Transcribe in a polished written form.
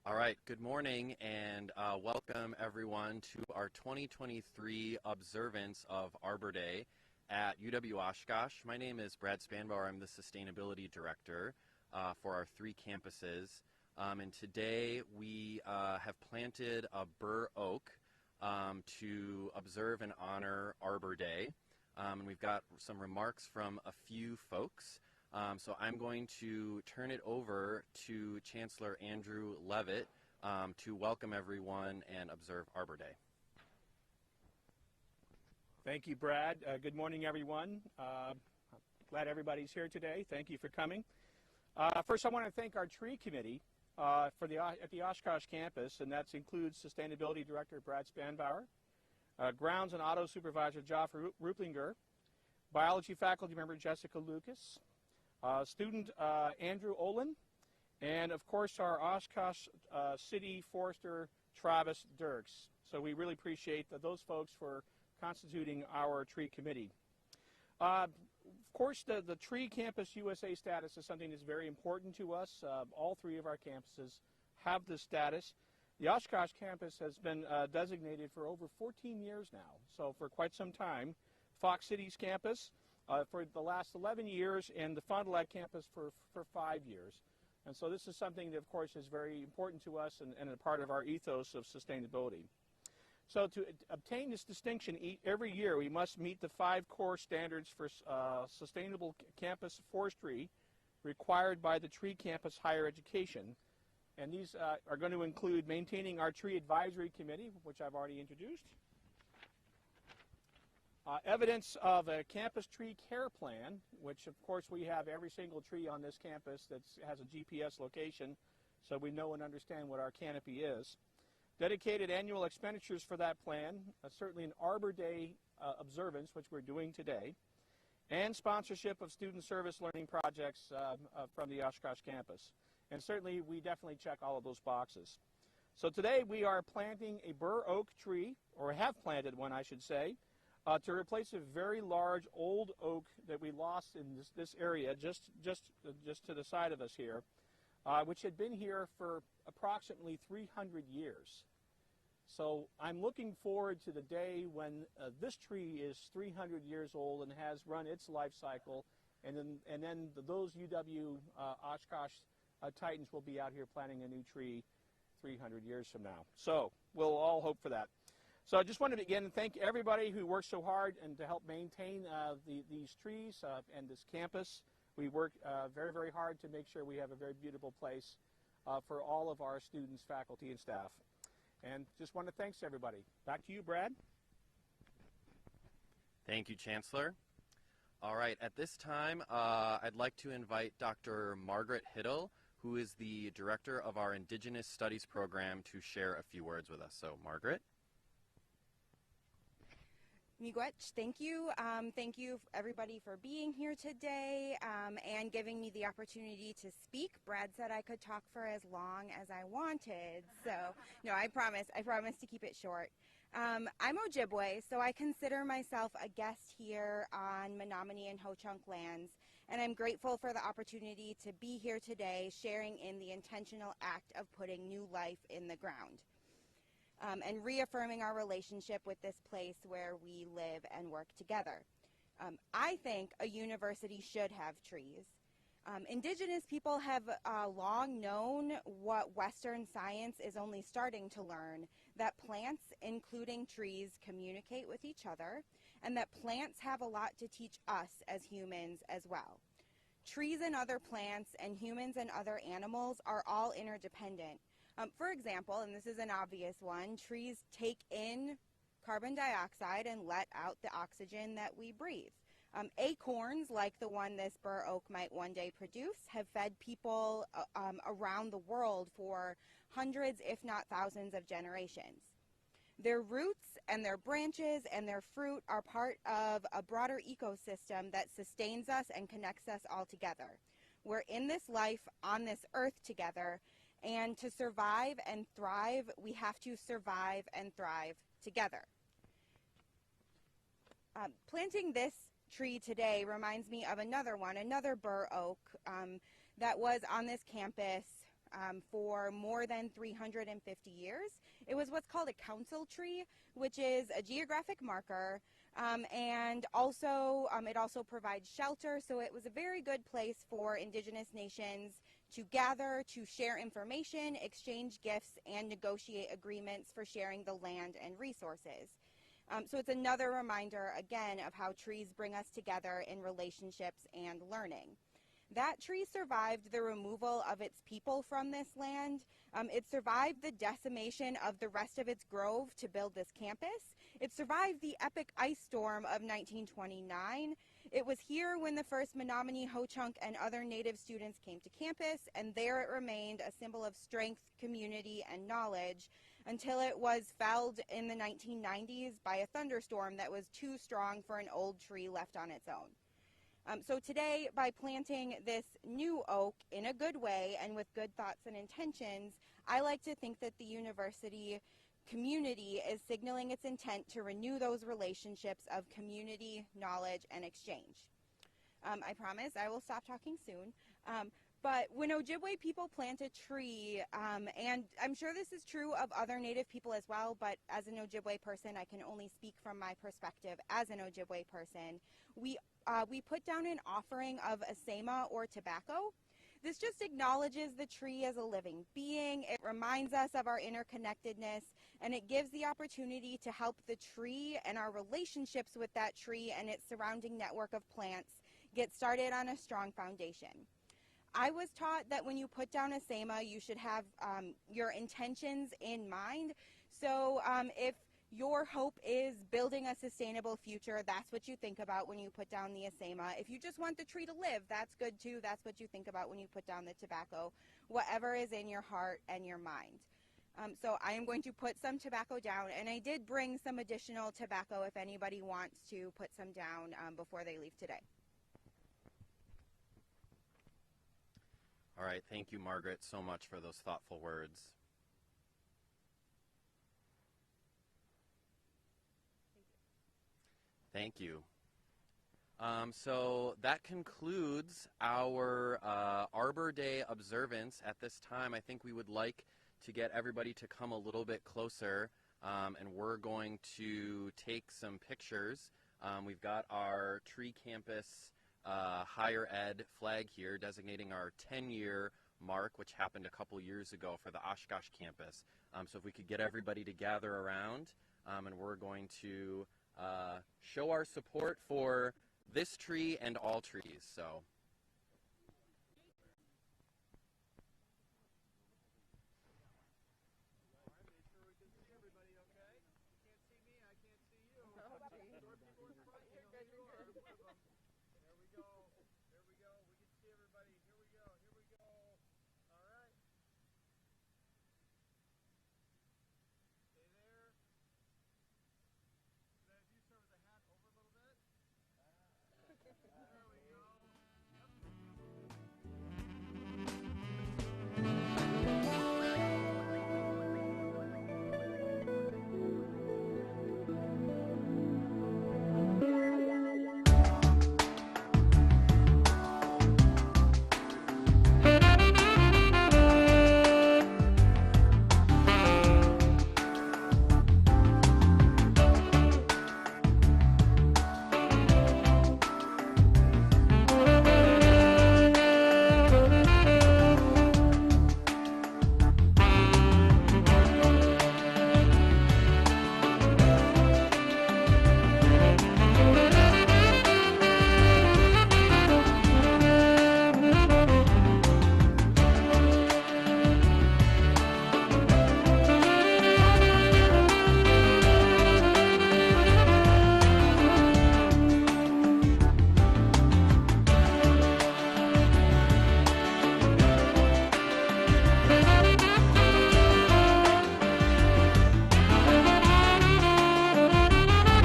All right, good morning and welcome everyone to our 2023 observance of Arbor Day at UW Oshkosh. My name is Brad Spanbauer. I'm the Sustainability Director for our three campuses. And today we have planted a bur oak to observe and honor Arbor Day. And we've got some remarks from a few folks. So I'm going to turn it over to Chancellor Andrew Levitt to welcome everyone and observe Arbor Day. Thank you, Brad. Good morning, everyone. Glad everybody's here today. Thank you for coming. First, I want to thank our tree committee at the Oshkosh campus, and that includes Sustainability Director Brad Spanbauer, Grounds and Auto Supervisor Joff Ruplinger, Biology faculty member Jessica Lucas, student Andrew Olin, and of course our Oshkosh City Forester Travis Dirks. So we really appreciate those folks for constituting our tree committee. Of course, the Tree Campus USA status is something that's very important to us. All three of our campuses have this status. The Oshkosh campus has been designated for over 14 years now, so for quite some time. Fox City's campus for the last 11 years, and the Fond du Lac campus for 5 years. And so this is something that, of course, is very important to us and a part of our ethos of sustainability. So to obtain this distinction every year, we must meet the 5 core standards for sustainable campus forestry required by the Tree Campus Higher Education. And these are going to include maintaining our Tree Advisory Committee, which I've already introduced, evidence of a campus tree care plan, which of course we have every single tree on this campus that has a GPS location, so we know and understand what our canopy is. Dedicated annual expenditures for that plan, certainly an Arbor Day observance, which we're doing today, and sponsorship of student service learning projects from the Oshkosh campus. And certainly we definitely check all of those boxes. So today we are planting a bur oak tree, or have planted one I should say, to replace a very large old oak that we lost in this area just to the side of us here, which had been here for approximately 300 years. So I'm looking forward to the day when this tree is 300 years old and has run its life cycle, and then those UW Oshkosh Titans will be out here planting a new tree 300 years from now. So we'll all hope for that. So I just wanted to again thank everybody who worked so hard and to help maintain these trees and this campus. We work very, very hard to make sure we have a very beautiful place for all of our students, faculty, and staff. And just want to thank everybody. Back to you, Brad. Thank you, Chancellor. All right, at this time, I'd like to invite Dr. Margaret Hiddle, who is the director of our Indigenous Studies program, to share a few words with us. So, Margaret. Miigwech, thank you. Thank you, everybody, for being here today and giving me the opportunity to speak. Brad said I could talk for as long as I wanted, so no, I promise to keep it short. I'm Ojibwe, so I consider myself a guest here on Menominee and Ho-Chunk lands, and I'm grateful for the opportunity to be here today sharing in the intentional act of putting new life in the ground. And reaffirming our relationship with this place where we live and work together. I think a university should have trees. Indigenous people have long known what Western science is only starting to learn, that plants, including trees, communicate with each other, and that plants have a lot to teach us as humans as well. Trees and other plants and humans and other animals are all interdependent. For example, and this is an obvious one, trees take in carbon dioxide and let out the oxygen that we breathe. Acorns, like the one this bur oak might one day produce, have fed people around the world for hundreds, if not thousands, of generations. Their roots and their branches and their fruit are part of a broader ecosystem that sustains us and connects us all together. We're in this life on this earth together, and to survive and thrive, we have to survive and thrive together. Planting this tree today reminds me of another one, another bur oak that was on this campus for more than 350 years. It was what's called a council tree, which is a geographic marker, and also it also provides shelter, so it was a very good place for indigenous nations to gather, to share information, exchange gifts, and negotiate agreements for sharing the land and resources. So it's another reminder, again, of how trees bring us together in relationships and learning. That tree survived the removal of its people from this land. It survived the decimation of the rest of its grove to build this campus. It survived the epic ice storm of 1929. It was here when the first Menominee, Ho-Chunk, and other Native students came to campus, and there it remained a symbol of strength, community, and knowledge until it was felled in the 1990s by a thunderstorm that was too strong for an old tree left on its own. So today, by planting this new oak in a good way and with good thoughts and intentions, I like to think that the university community is signaling its intent to renew those relationships of community, knowledge, and exchange. I promise I will stop talking soon. But when Ojibwe people plant a tree, and I'm sure this is true of other Native people as well, but as an Ojibwe person, I can only speak from my perspective as an Ojibwe person, we put down an offering of asema or tobacco. This just acknowledges the tree as a living being. It reminds us of our interconnectedness, and it gives the opportunity to help the tree and our relationships with that tree and its surrounding network of plants get started on a strong foundation. I was taught that when you put down a SEMA, you should have your intentions in mind. So if your hope is building a sustainable future, that's what you think about when you put down the asema. If you just want the tree to live, that's good too. That's what you think about when you put down the tobacco, whatever is in your heart and your mind. So I am going to put some tobacco down, and I did bring some additional tobacco if anybody wants to put some down before they leave today. All right, thank you, Margaret, so much for those thoughtful words. Thank you. So that concludes our Arbor Day observance. At this time, I think we would like to get everybody to come a little bit closer, and we're going to take some pictures. We've got our Tree Campus higher ed flag here designating our 10-year mark, which happened a couple years ago for the Oshkosh campus. So if we could get everybody to gather around, and we're going to show our support for this tree and all trees. So